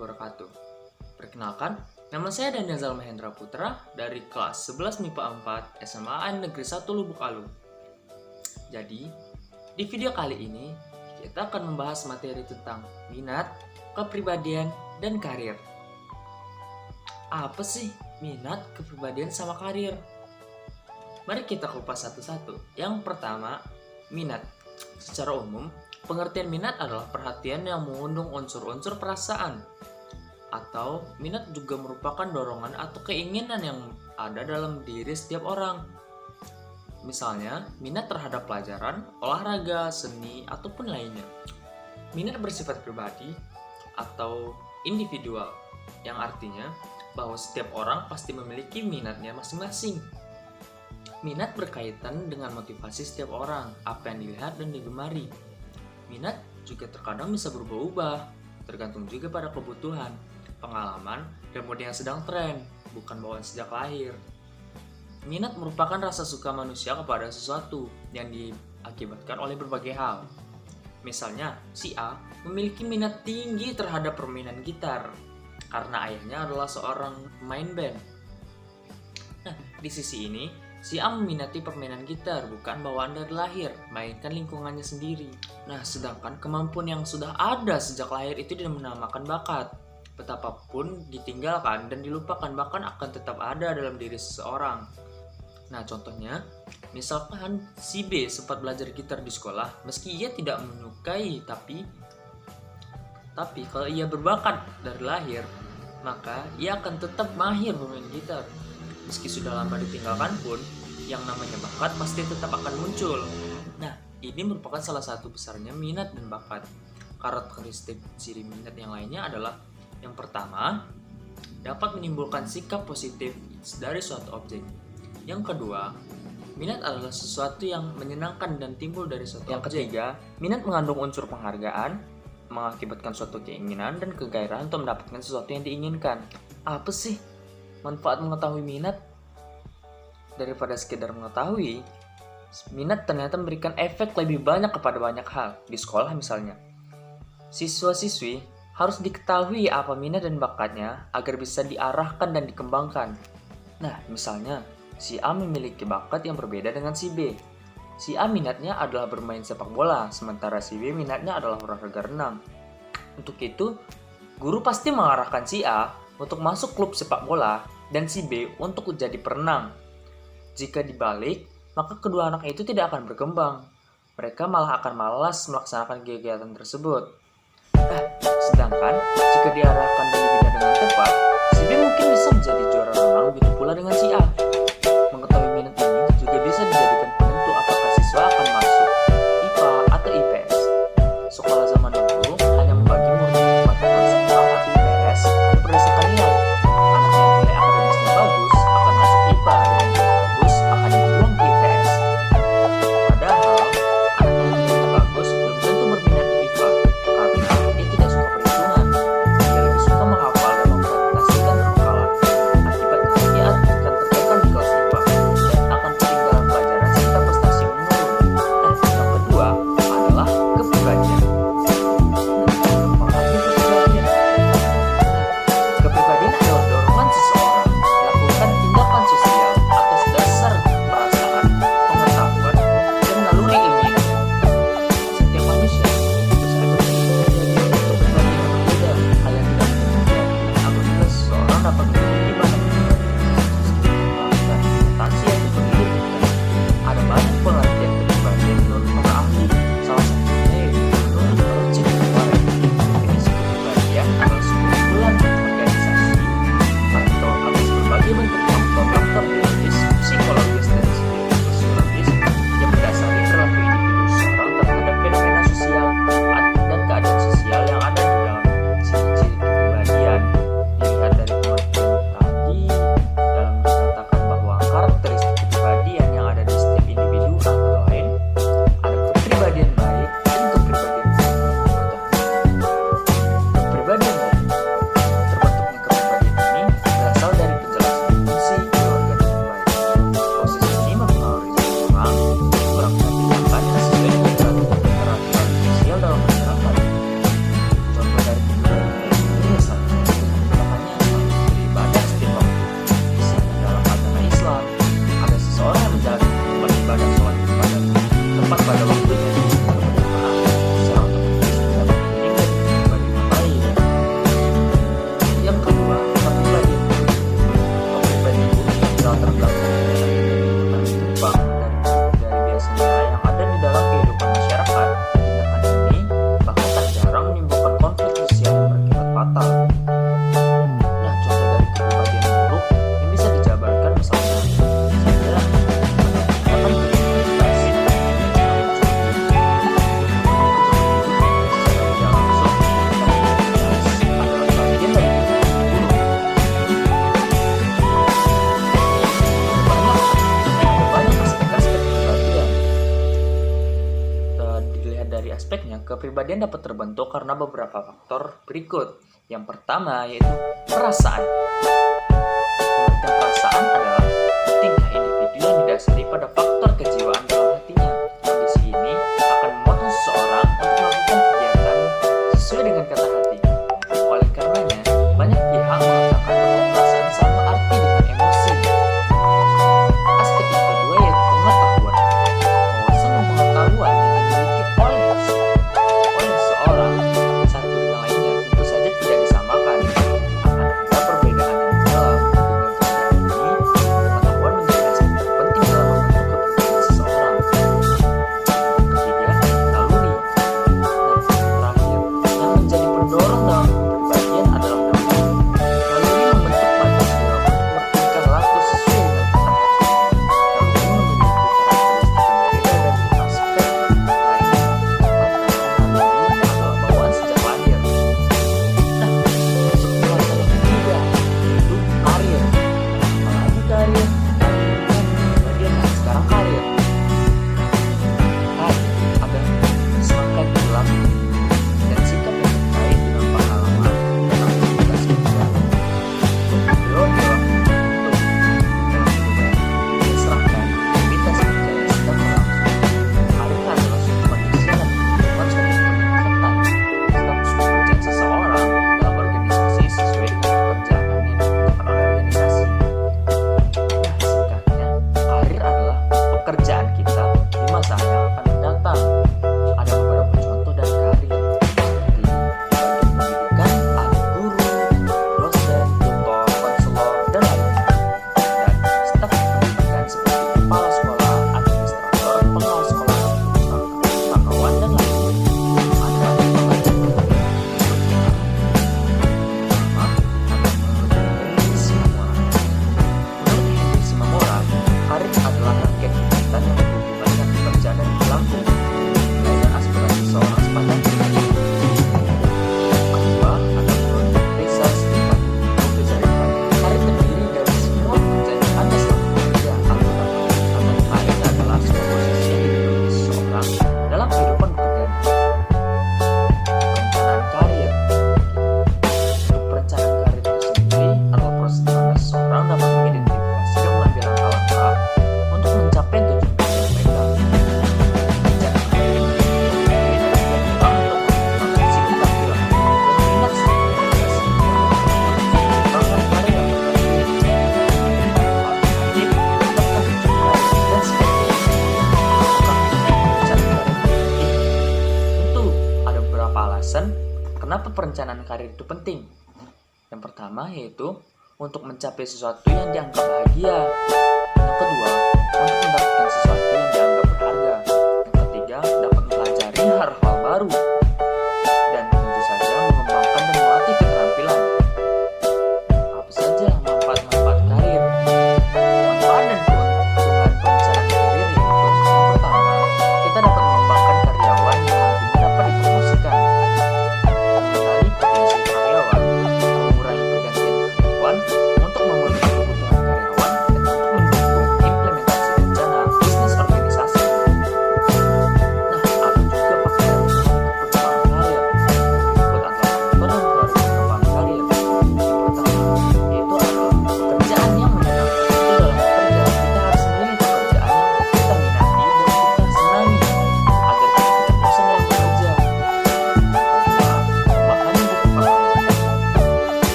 wabarakatuh. Perkenalkan, nama saya Daniel Mahendra Putra dari kelas 11 MIPA 4 SMA Negeri 1 Lubuk Alung. Jadi, di video kali ini kita akan membahas materi tentang minat, kepribadian, dan karir. Apa sih minat, kepribadian, sama karir? Mari kita kupas satu-satu. Yang pertama, minat. Secara umum, pengertian minat adalah perhatian yang mengundang unsur-unsur perasaan. Atau minat juga merupakan dorongan atau keinginan yang ada dalam diri setiap orang. Misalnya, minat terhadap pelajaran, olahraga, seni, ataupun lainnya. Minat bersifat pribadi atau individual, yang artinya bahwa setiap orang pasti memiliki minatnya masing-masing. Minat berkaitan dengan motivasi setiap orang, apa yang dilihat dan digemari. Minat juga terkadang bisa berubah-ubah, tergantung juga pada kebutuhan, pengalaman, dan mode yang sedang tren, bukan bawaan sejak lahir. Minat merupakan rasa suka manusia kepada sesuatu yang diakibatkan oleh berbagai hal. Misalnya, si A memiliki minat tinggi terhadap permainan gitar, karena ayahnya adalah seorang pemain band. Nah, di sisi ini, si A meminati permainan gitar bukan bawaan dari lahir, melainkan lingkungannya sendiri. Nah, sedangkan kemampuan yang sudah ada sejak lahir itu tidak menamakan bakat. Betapapun ditinggalkan dan dilupakan bahkan akan tetap ada dalam diri seseorang. Nah, contohnya, misalkan si B sempat belajar gitar di sekolah, meski ia tidak menyukai, tapi kalau ia berbakat dari lahir, maka ia akan tetap mahir bermain gitar. Meski sudah lama ditinggalkan pun, yang namanya bakat pasti tetap akan muncul. Nah, ini merupakan salah satu besarnya minat dan bakat. Karakteristik ciri minat yang lainnya adalah yang pertama, dapat menimbulkan sikap positif dari suatu objek. Yang kedua, minat adalah sesuatu yang menyenangkan dan timbul dari suatu objek. Yang ketiga, minat mengandung unsur penghargaan, mengakibatkan suatu keinginan dan kegairahan untuk mendapatkan sesuatu yang diinginkan. Apa sih manfaat mengetahui minat? Daripada sekedar mengetahui, minat ternyata memberikan efek lebih banyak kepada banyak hal. Di sekolah misalnya, siswa-siswi harus diketahui apa minat dan bakatnya agar bisa diarahkan dan dikembangkan. Nah, misalnya, si A memiliki bakat yang berbeda dengan si B. Si A minatnya adalah bermain sepak bola, sementara si B minatnya adalah olahraga renang. Untuk itu, guru pasti mengarahkan si A untuk masuk klub sepak bola dan si B untuk jadi perenang. Jika dibalik, maka kedua anak itu tidak akan berkembang. Mereka malah akan malas melaksanakan kegiatan tersebut. Sedangkan jika diarahkan dan dibina dengan tepat, si B mungkin bisa menjadi juara renang, begitu pula dengan si A. Mengetahui minat ini juga bisa dijadikan penentu apakah siswa akan masuk IPA atau IPS. Sekolah zaman dahulu hanya membagi murid ke mata pelajaran atau IPS berdasarkan nilai. Anak yang nilai akademisnya bagus akan masuk IPA dan yang bagus akan dibuang ke IPS. Padahal anak yang nilainya bagus belum tentu berminat di IPA karena dia tidak suka perhitungan. Dia lebih suka menghafal dan mempresentasikan hafalan. Akibatnya dia akan tertekan di kelas IPA. aspeknya, kepribadian dapat terbentuk karena beberapa faktor berikut. Yang pertama yaitu perasaan. Pengertian perasaan adalah tingkah individu yang didasari pada faktor kejiwaan dalam hatinya. Kondisi ini akan memotong seseorang untuk melakukan kegiatan sesuai dengan kata hati. Oleh karenanya, banyak pihak mengatakan bahwa perasaan sama arti dengan emosi. Aspek yang kedua yaitu pengetahuan. Wawasan dan pengetahuan yang dimiliki oleh seorang satu dengan lainnya tentu saja tidak disamakan. Akan ada perbedaan yang dalam. Dengan keadaan ini, pengetahuan menjadi aspek terpenting dalam membentuk kepribadian seseorang. Ketiga, naluri. Nah, terakhir, yang menjadi pendorong dalam kepribadian adalah naluri. Naluri membentuk manusia untuk bertingkah laku sesuai dengan kata hati. Naluri memiliki karakteristik yang berbeda dari aspek lainnya. Lantaran naluri adalah bawaan sejak lahir. Nah, masuk ke pelajaran ketiga, yaitu karir. Apalagi karir? Kemudian sekarang karir. Karir adalah serangkaian perilaku dan sikap yang terkait dengan pengalaman dan aktivitas kerja. Beliau adalah bentuk dalam perubahan dia serangkaian aktivitas kerja yang sedang berlangsung. Karir adalah suatu kondisi yang menunjukkan suatu peningkatan status pekerjaan seseorang dalam organisasi sesuai dengan pekerjaan yang dilakukan oleh organisasi. Nah, singkatnya, karir adalah pekerjaan kita di masa yang akan mendatang. Ada beberapa contoh dari karir, seperti bagian pendidikan, ada guru, dosen, tutor, konselor, dan lainnya. Dan staf pendidikan seperti kepala sekolah, administrator, pengawas sekolah, pustakawan, dan lainnya. Ada pelajar berbagai pertama, ada menurut Henry Simamora. Menurut Henry Simamora, karir adalah rangkaian kegiatan yang berhubungan dengan pekerjaan dan perilaku, nilai dan aspirasi seorang sepanjang hidup. Kedua, ada menurut Reza Stefani. Karir terdiri dari semua pekerjaan yang ada selama bekerja. Anggota pendidikan karir adalah sebuah posisi yang dimiliki seseorang dalam kehidupan bekerjanya. Perencanaan karir. Untuk perencanaan karir itu sendiri adalah proses di mana seseorang dapat mengidentifikasi dan mengambil langkah-langkah untuk mencapai tujuan kerja mereka. Perencanaan karir terdiri dari peluang untuk mengembangkan sisi keterampilan dan minat serta motivasi untuk mengembangkan karir yang alternatif, menetapkan tujuan karir, dan sebagainya. Apakah perencanaan karir itu penting? Tentu ada beberapa alasan kenapa perencanaan karir itu penting. Yang pertama yaitu untuk mencapai sesuatu yang dianggap bahagia. Yang kedua, untuk mendapatkan sesuatu yang dianggap berharga. Yang ketiga, dapat mempelajari hal-hal baru. Dan tentu saja mengembangkan dan melatih keterampilan. Apa saja manfaat-manfaat karir? Manfaat dan keuntungan perencanaan karir yaitu yang pertama, kita dapat mengembangkan karyawan yang nantinya dapat dipromosikan, mengenali potensi karyawan, mengurangi pergantian karyawan untuk memenuhi kebutuhan karyawan, dan untuk mendukung implementasi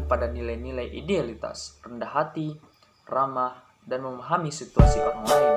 pada nilai-nilai idealitas, rendah hati, ramah, dan memahami situasi orang lain.